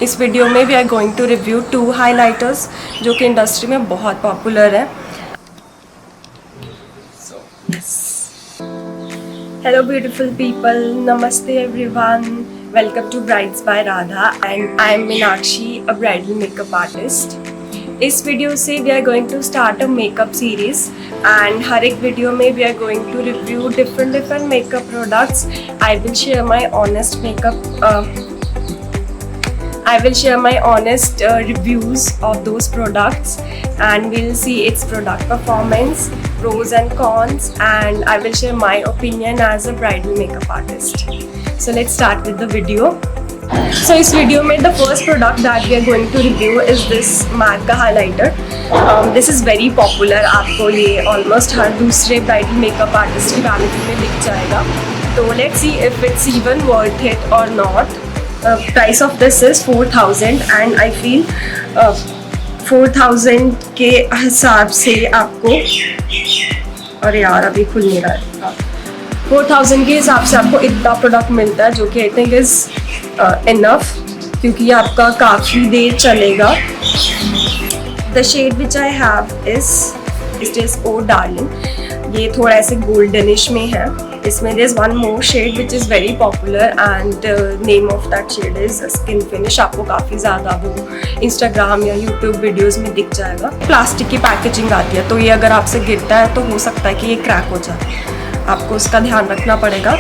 इस वीडियो में we are going to review 2 highlighters जो कि इंडस्ट्री में बहुत पॉपुलर है। हेलो ब्यूटीफुल पीपल, नमस्ते everyone, welcome to brides by Radha and I am Meenakshi, a bridal makeup artist. इस वीडियो से we are going to start a makeup series and हर एक वीडियो में we are going to review different makeup products. I will share my honest reviews of those products and we'll see its product performance, pros and cons, and I will share my opinion as a bridal makeup artist. So let's start with the video. So इस video में the first product that we are going to review is this MAC का highlighter. This is very popular. आपको ये almost हर दूसरे bridal makeup artist की vanity में दिख जाएगा. तो let's see if it's even worth it or not. Price of this is 4,000 and I feel 4,000 के हिसाब से आपको, अरे यार अभी खुल नहीं रहा है, 4,000 के हिसाब से आपको इतना प्रोडक्ट मिलता है जो कि आई थिंक इज़ इनफ, क्योंकि आपका काफ़ी देर चलेगा। The shade which I have is oh darling. ये थोड़ा ऐसे गोल्डनिश में है। इसमें there is one more shade which is very popular and name of that shade is skin finish। आपको काफ़ी ज़्यादा वो इंस्टाग्राम या यूट्यूब वीडियोस में दिख जाएगा। प्लास्टिक की पैकेजिंग आती है, तो ये अगर आपसे गिरता है तो हो सकता है कि ये क्रैक हो जाए। आपको उसका ध्यान रखना पड़ेगा।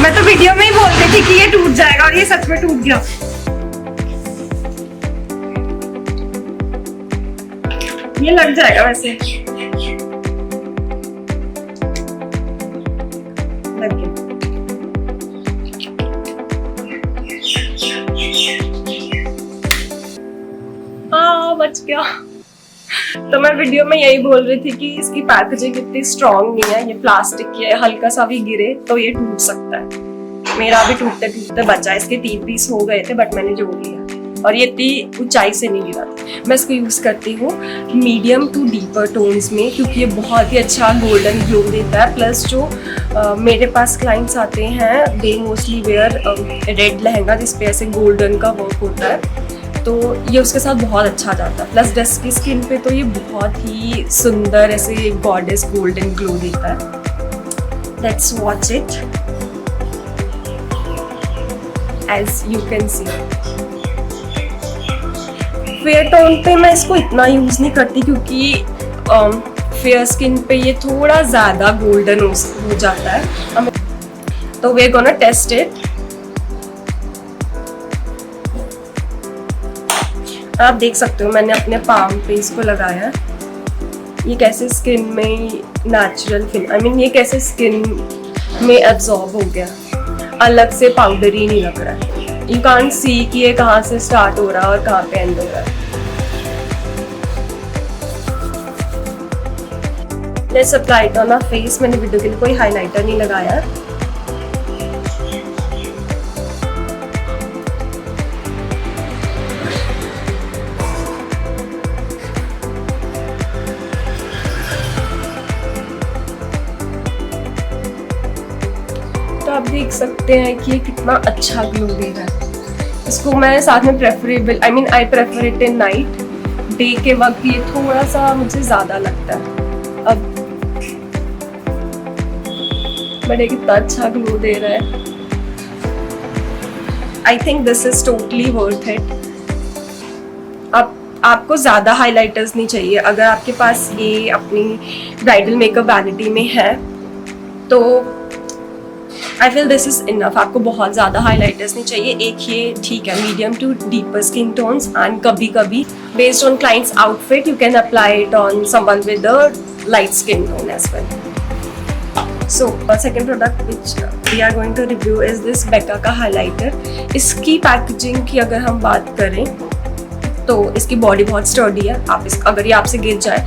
मैं तो वीडियो में ही बोलती थी कि ये टूट जाएगा और ये सच में टूट गया। ये लग जाएगा वैसे, लग गया। बच गया। तो मैं वीडियो में यही बोल रही थी कि इसकी पैकेजिंग इतनी स्ट्रॉन्ग नहीं है। ये प्लास्टिक की है, हल्का सा भी गिरे तो ये टूट सकता है। मेरा भी टूटते टूटते बचा। इसके 3 पीस हो गए थे बट मैंने जोड़ लिया और ये इतनी ऊंचाई से नहीं गिरा। मैं इसको यूज़ करती हूँ मीडियम टू डीपर टोन्स में, क्योंकि ये बहुत ही अच्छा गोल्डन ग्लो देता है। प्लस जो मेरे पास क्लाइंट्स आते हैं they mostly where red lehenga जिसपे ऐसे गोल्डन का वर्क होता है, तो ये उसके साथ बहुत अच्छा जाता है। प्लस डस्की स्किन पे तो ये बहुत ही सुंदर ऐसे गॉडेस गोल्डन ग्लो देता है। Let's watch it. As you can see, fair tone पे मैं इसको इतना यूज़ नहीं करती क्योंकि फेयर स्किन पे ये थोड़ा ज़्यादा गोल्डन हो जाता है। तो we are gonna test it. आप देख सकते हो मैंने अपने पाम पे इसको लगाया। ये कैसे स्किन में नेचुरल फील, आई मीन ये कैसे स्किन में एब्जॉर्ब हो गया, अलग से पाउडरी नहीं लग रहा है। यू कांट सी कि ये कहाँ से स्टार्ट हो रहा है और कहाँ पे एंड हो रहा है। Let's apply it on a face. मैंने वीडियो के लिए कोई हाइलाइटर नहीं लगाया। तो आप देख सकते हैं कि ये कितना अच्छा ग्लो दे रहा है। इसको मैं साथ में preferable, I mean I prefer it in night. Day के वक्त ये थोड़ा सा मुझे ज़्यादा लगता है। अब बड़े कितना अच्छा ग्लो दे रहा है। I think this is totally worth it. आपको ज़्यादा हाइलाइटर्स नहीं चाहिए। अगर आपके पास ये अपनी ब्राइडल मेकअप वैनिटी में है तो I feel this is enough. आपको बहुत ज़्यादा हाइलाइटर्स नहीं चाहिए। एक ये ठीक है, medium to deeper skin tones, and कभी कभी based on clients outfit you can apply it on someone with a light skin tone as well. So second product which we are going to review is this Becca का highlighter। इसकी packaging की अगर हम बात करें तो इसकी body बहुत स्टर्डी है। आप अगर ये आपसे गिर जाए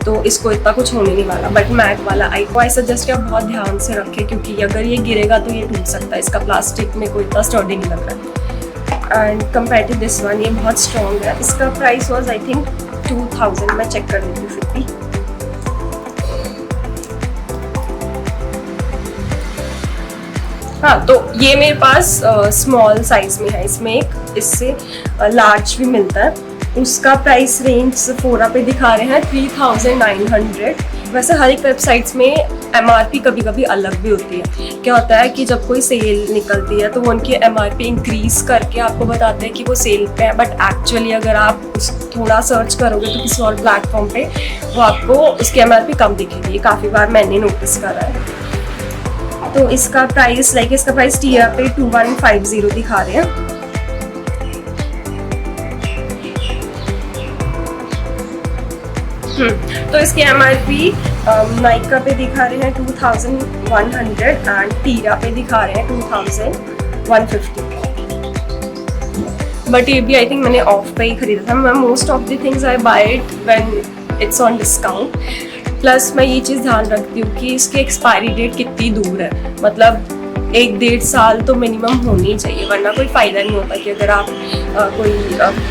तो इसको इतना कुछ होने नहीं वाला। बट मैक वाला आई सजेस्ट आप बहुत ध्यान से रखें, क्योंकि अगर ये गिरेगा तो ये टूट सकता है। इसका प्लास्टिक में कोई इतना स्टर्डी नहीं लग रहा है। And compare to this one ये बहुत स्ट्रॉन्ग है। इसका प्राइस वॉज आई थिंक 2000। मैं चेक कर लेती हूँ फिर भी। हाँ, तो ये मेरे पास स्मॉल साइज में है, इसमें एक इससे लार्ज भी मिलता है। उसका प्राइस रेंज सेफोरा पे दिखा रहे हैं 3900। वैसे हर एक वेबसाइट्स में MRP कभी कभी अलग भी होती है। क्या होता है कि जब कोई सेल निकलती है तो वो उनकी MRP इंक्रीज करके आपको बताते हैं कि वो सेल पे है, बट एक्चुअली अगर आप उस थोड़ा सर्च करोगे तो किसी और प्लेटफॉर्म पे वो आपको उसकी MRP कम दिखेगी। काफ़ी बार मैंने नोटिस करा है। तो इसका प्राइस टिया पे 2150 दिखा रहे हैं। तो इसकी MRP नाइका पे दिखा रहे हैं 2100 एंड टीरा पे दिखा रहे हैं 2150। बट ये भी आई थिंक मैंने ऑफ पे ही खरीदा था। Most of the things I buy it when it's on discount. Plus मैं ये चीज़ ध्यान रखती हूँ कि इसकी एक्सपायरी डेट कितनी दूर है, मतलब 1-1.5 साल तो मिनिमम होनी चाहिए, वरना कोई फ़ायदा नहीं होता कि अगर आप कोई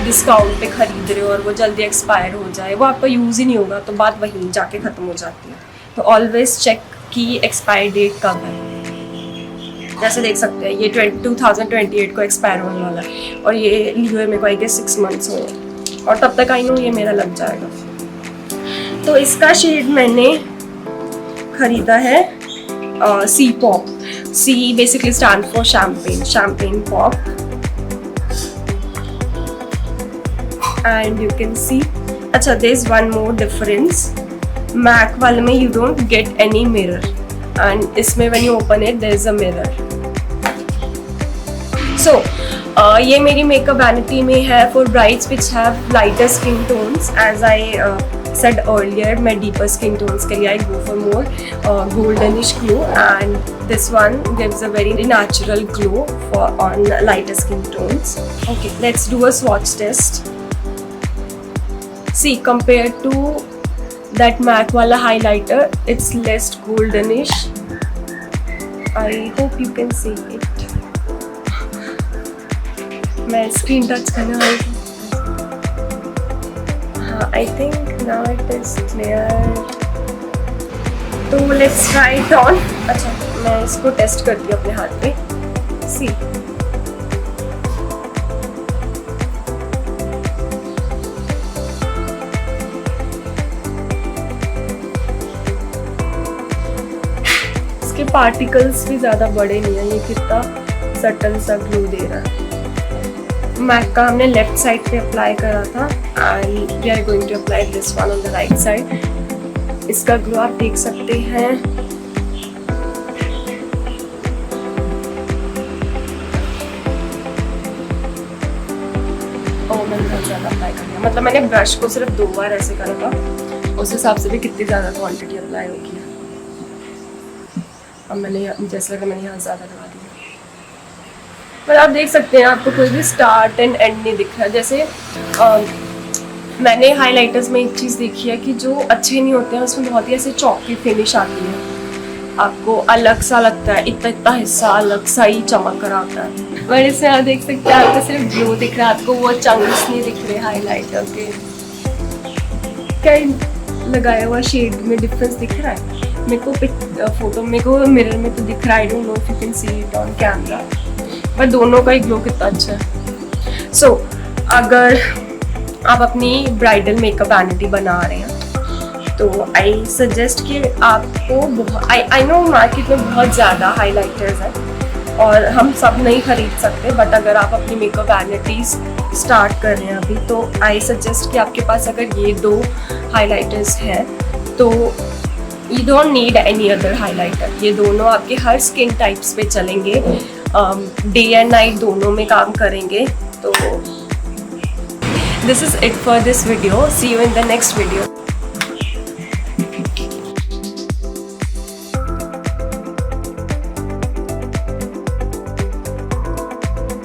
डिस्काउंट पे ख़रीद रहे हो और वो जल्दी एक्सपायर हो जाए, वो आपका यूज़ ही नहीं होगा तो बात वहीं जाके ख़त्म हो जाती है। तो ऑलवेज चेक कि एक्सपायरी डेट कब है। जैसे देख सकते हैं ये 2028 को एक्सपायर होने वाला है और ये लिए हुए मेरे को आई गेस 6 मंथ्स हुए और तब तक आई नो ये मेरा लग जाएगा। तो इसका शेड मैंने ख़रीदा है सी pop. C basically stands for champagne pop, and you can see अच्छा there's one more difference. MAC वाले में you don't get any mirror and इसमें when you open it there's a mirror. So ये मेरी makeup vanity में है for brides which have lighter skin tones. As I said earlier, मैं deeper skin tones के लिए I go for more goldenish glow, and this one gives a very natural glow for on lighter skin tones. Okay, let's do a swatch test. See, compared to that MAC वाला highlighter, it's less goldenish. I hope you can see it. मैं screen touch करने वाली हूँ। I think now it is clear. तो let's try it on. अच्छा, मैं इसको test करती हूँ अपने हाथ पे। See. इसके पार्टिकल्स भी ज़्यादा बड़े नहीं है, ये कितना सटल सा ग्लो दे रहा है। मैक का हमने लेफ्ट साइड पे अप्लाई करा था and we are going to apply this one on the right side. इसका ग्लो आप देख सकते हैं। मैंने बहुत ज़्यादा अप्लाई कर लिया, मतलब मैंने ब्रश को सिर्फ 2 बार ऐसे करा था, उस हिसाब से भी कितनी ज़्यादा क्वांटिटी अप्लाई होगी। अब मैंने जैसे लगा मैंने यहाँ ज़्यादा लगा दिया। पर आप देख सकते हैं आपको कोई भी स्टार्ट एंड एंड नहीं दिख रहा। जैसे मैंने हाइलाइटर्स में एक चीज़ देखी है कि जो अच्छे नहीं होते हैं उसमें बहुत ही ऐसे चौकी फिनिश आती है, आपको अलग सा लगता है, इतना हिस्सा अलग सा ही चमक कर आता है। पर इसमें आप देख सकते हैं आपको सिर्फ ग्लो दिख रहा है, आपको वो चंक्स नहीं दिख रहे हाइलाइटर के। क्या लगाया हुआ शेड में डिफरेंस दिख रहा है मेरे को मिरर में तो दिख रहा है। I don't know if you can see it on camera, पर दोनों का ही ग्लो कितना अच्छा है। सो अगर आप अपनी ब्राइडल मेकअप वैनिटी बना रहे हैं तो आई सजेस्ट कि आपको आई नो मार्केट में बहुत ज़्यादा हाइलाइटर्स हैं और हम सब नहीं खरीद सकते, बट अगर आप अपनी मेकअप वैनिटीज स्टार्ट कर रहे हैं अभी तो आई सजेस्ट कि आपके पास अगर ये 2 हाइलाइटर्स हैं तो you don't need any other highlighter. ये दोनों आपके हर स्किन टाइप्स पे चलेंगे, डे एंड नाइट दोनों में काम करेंगे। तो this is it for this video. See you in the next video.